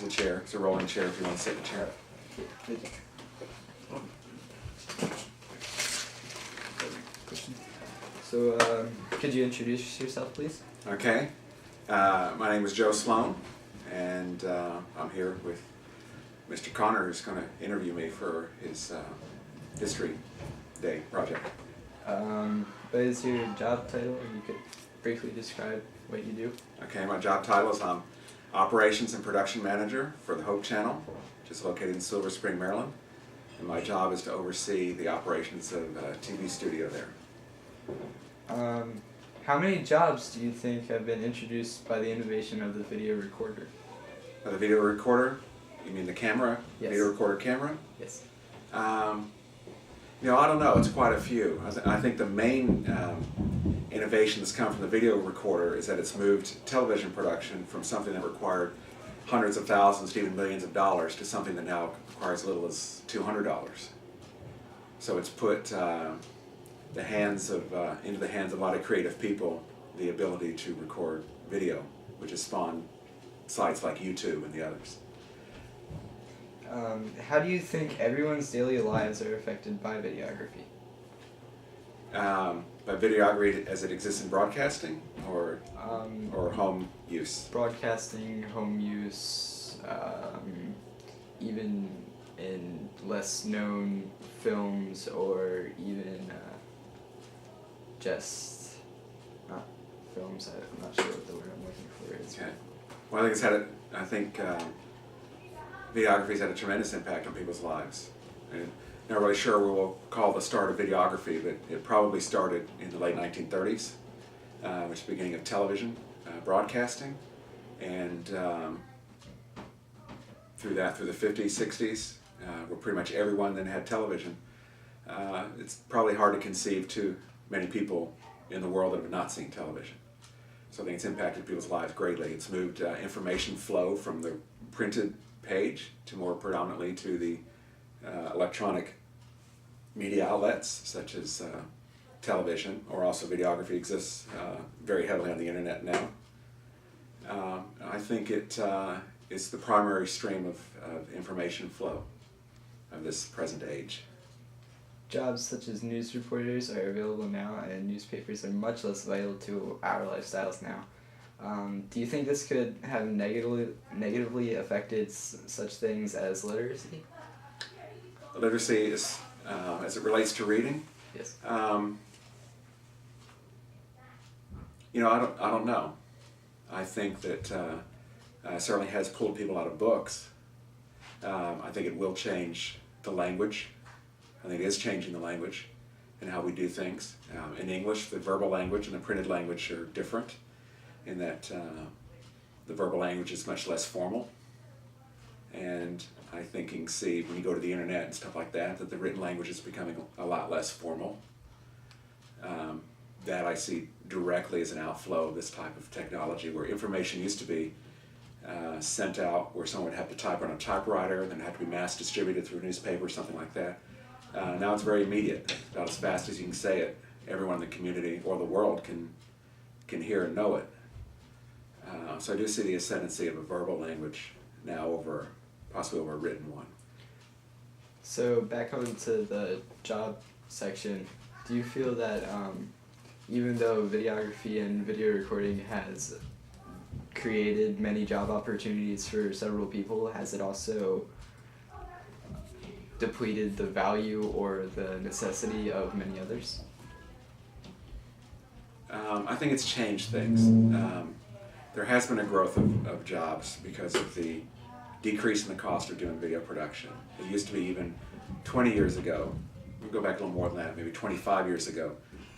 There's a chair. It's a rolling chair if you want to sit in a chair. So, could you introduce yourself, please? Okay. My name is Joe Sloan, and I'm here with Mr. Connor, who's going to interview me for his History Day project. What is your job title? You could briefly describe what you do. Okay, my job title is I'm Operations and Production Manager for the Hope Channel, which is located in Silver Spring, Maryland. And my job is to oversee the operations of a TV studio there. How many jobs do you think have been introduced by the innovation of the video recorder? The video recorder, you mean the camera? Yes. Video recorder camera? Yes. I don't know. It's quite a few. I think the main innovation that's come from the video recorder is that it's moved television production from something that required hundreds of thousands to even millions of dollars to something that now requires as little as $200. So it's put into the hands of a lot of creative people the ability to record video, which has spawned sites like YouTube and the others. How do you think everyone's daily lives are affected by videography? By videography as it exists in broadcasting or home use? Broadcasting, home use, even in less known films, or even just not films. I'm not sure what the word I'm looking for is. Okay. Well, I think videography's had a tremendous impact on people's lives. And not really sure what we'll call the start of videography, but it probably started in the late 1930s, which is the beginning of television broadcasting, and through the 50s, 60s, where pretty much everyone then had television. It's probably hard to conceive too many people in the world that have not seen television. So I think it's impacted people's lives greatly. It's moved information flow from the printed page to more predominantly to the electronic media outlets such as television, or also videography exists very heavily on the internet now. I think it's the primary stream of information flow of this present age. Jobs such as news reporters are available now, and newspapers are much less vital to our lifestyles now. Do you think this could have negatively affected such things as literacy? Literacy is, as it relates to reading? Yes. I don't know. I think that certainly has pulled people out of books. I think it will change the language. I think it is changing the language and how we do things. In English, the verbal language and the printed language are different, in that the verbal language is much less formal. And I think you can see when you go to the internet and stuff like that, that the written language is becoming a lot less formal. That I see directly as an outflow of this type of technology, where information used to be sent out, where someone would have to type on a typewriter, then it had to be mass distributed through a newspaper or something like that. Now it's very immediate. About as fast as you can say it, everyone in the community or the world can hear and know it. So I do see the ascendancy of a verbal language now possibly over a written one. So back on to the job section, do you feel that even though videography and video recording has created many job opportunities for several people, has it also depleted the value or the necessity of many others? I think it's changed things. There has been a growth of jobs because of the decrease in the cost of doing video production. It used to be even 20 years ago, we go back a little more than that, maybe 25 years ago,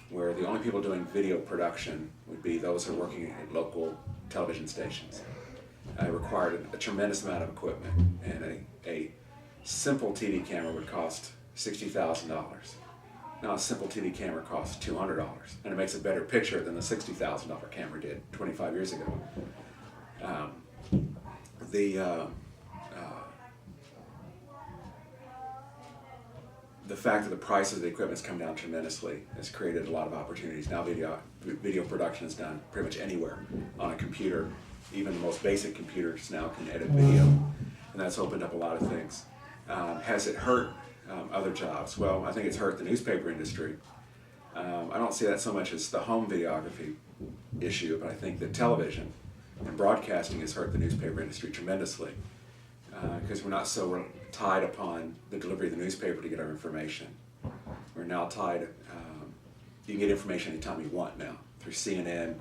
where the only people doing video production would be those who are working at local television stations. It required a tremendous amount of equipment, and a simple TV camera would cost $60,000. Now a simple TV camera costs $200, and it makes a better picture than the $60,000 camera did 25 years ago. The fact that the price of the equipment has come down tremendously has created a lot of opportunities. Now video production is done pretty much anywhere on a computer even the most basic computers now can edit video, and that's opened up a lot of things. Has it hurt other jobs? Well, I think it's hurt the newspaper industry. I don't see that so much as the home videography issue, but I think that television and broadcasting has hurt the newspaper industry tremendously, because we're not so tied upon the delivery of the newspaper to get our information. We're now tied, you can get information anytime you want now, through CNN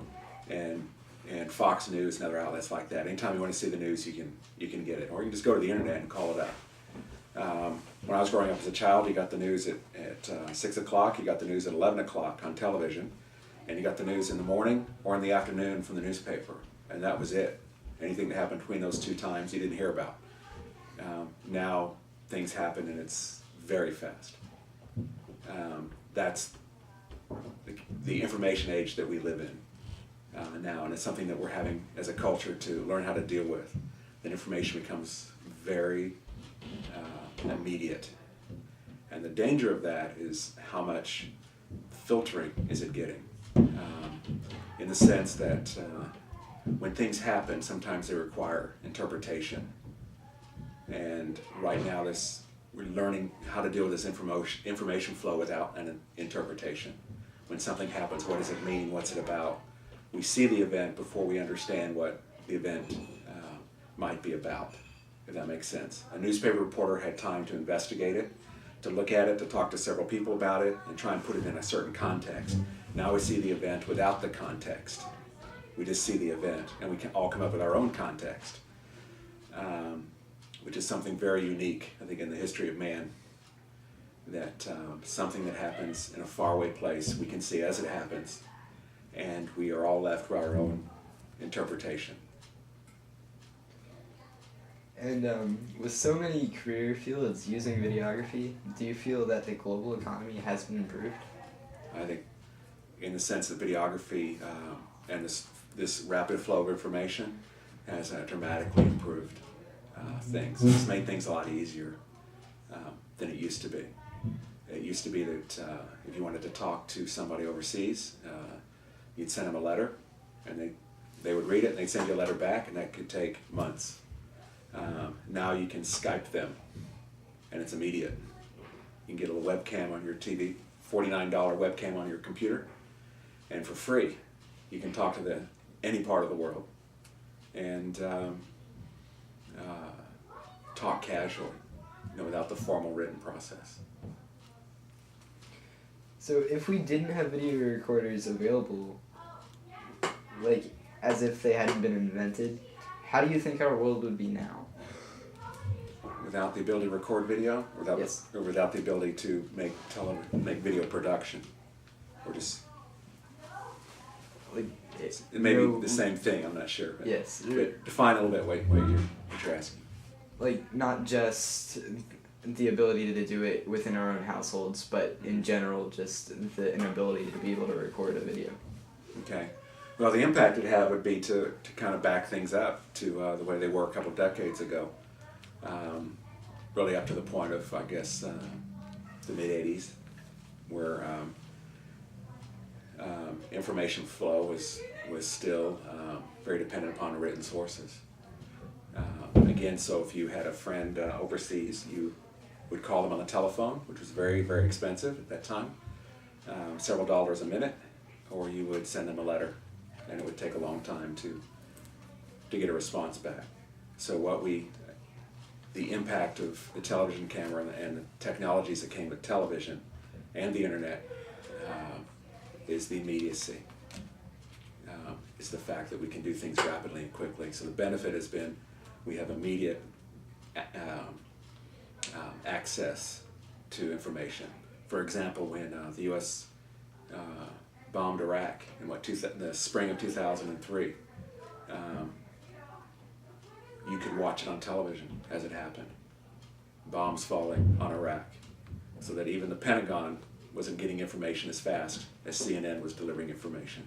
and Fox News and other outlets like that. Anytime you want to see the news, you can get it, or you can just go to the internet and call it up. When I was growing up as a child, you got the news at 6 o'clock, you got the news at 11 o'clock on television, and you got the news in the morning or in the afternoon from the newspaper, and that was it. Anything that happened between those two times you didn't hear about. Now things happen and it's very fast. That's the information age that we live in now, and it's something that we're having as a culture to learn how to deal with. That information becomes very immediate, and the danger of that is how much filtering is it getting, in the sense that when things happen, sometimes they require interpretation, and right now we're learning how to deal with this information flow without an interpretation. When something happens, what does it mean? What's it about? We see the event before we understand what the event might be about, if that makes sense. A newspaper reporter had time to investigate it, to look at it, to talk to several people about it, and try and put it in a certain context. Now we see the event without the context. We just see the event, and we can all come up with our own context, which is something very unique, I think, in the history of man. That something that happens in a faraway place, we can see as it happens, and we are all left with our own interpretation. And with so many career fields using videography, do you feel that the global economy has been improved? I think in the sense that videography and this rapid flow of information has dramatically improved things. It's made things a lot easier than it used to be. It used to be that if you wanted to talk to somebody overseas, you'd send them a letter, and they would read it, and they'd send you a letter back, and that could take months. Now you can Skype them, and it's immediate. You can get a little webcam on your TV, $49 webcam on your computer, and for free, you can talk to any part of the world, and talk casually, without the formal written process. So if we didn't have video recorders available, like as if they hadn't been invented, how do you think our world would be now? Without the ability to record video, Yes. or without the ability to make video production, or just Like it may be the same thing. I'm not sure. But, Yes. but define a little bit what you're asking. Like not just the ability to do it within our own households, but in general, just the inability to be able to record a video. Okay. Well, the impact it'd have would be to kind of back things up to the way they were a couple decades ago. Really up to the point of, I guess, the mid-'80s, where information flow was still very dependent upon written sources. Again, so if you had a friend overseas, you would call them on the telephone, which was very, very expensive at that time, several dollars a minute, or you would send them a letter, and it would take a long time to get a response back. So the impact of the television camera and the technologies that came with television and the internet is the immediacy, is the fact that we can do things rapidly and quickly. So the benefit has been we have immediate access to information. For example, when the U.S. Bombed Iraq in the spring of 2003, you could watch it on television as it happened. Bombs falling on Iraq, so that even the Pentagon wasn't getting information as fast as CNN was delivering information.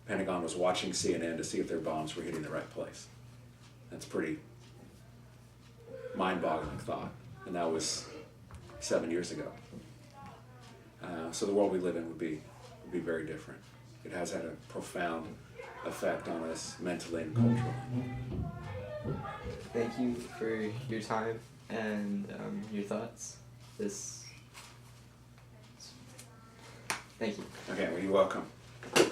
Pentagon was watching CNN to see if their bombs were hitting the right place. That's pretty mind-boggling thought, and that was 7 years ago. So the world we live in would be very different. It has had a profound effect on us mentally and culturally. Thank you for your time and your thoughts. Thank you. Okay, well, you're welcome. Uh,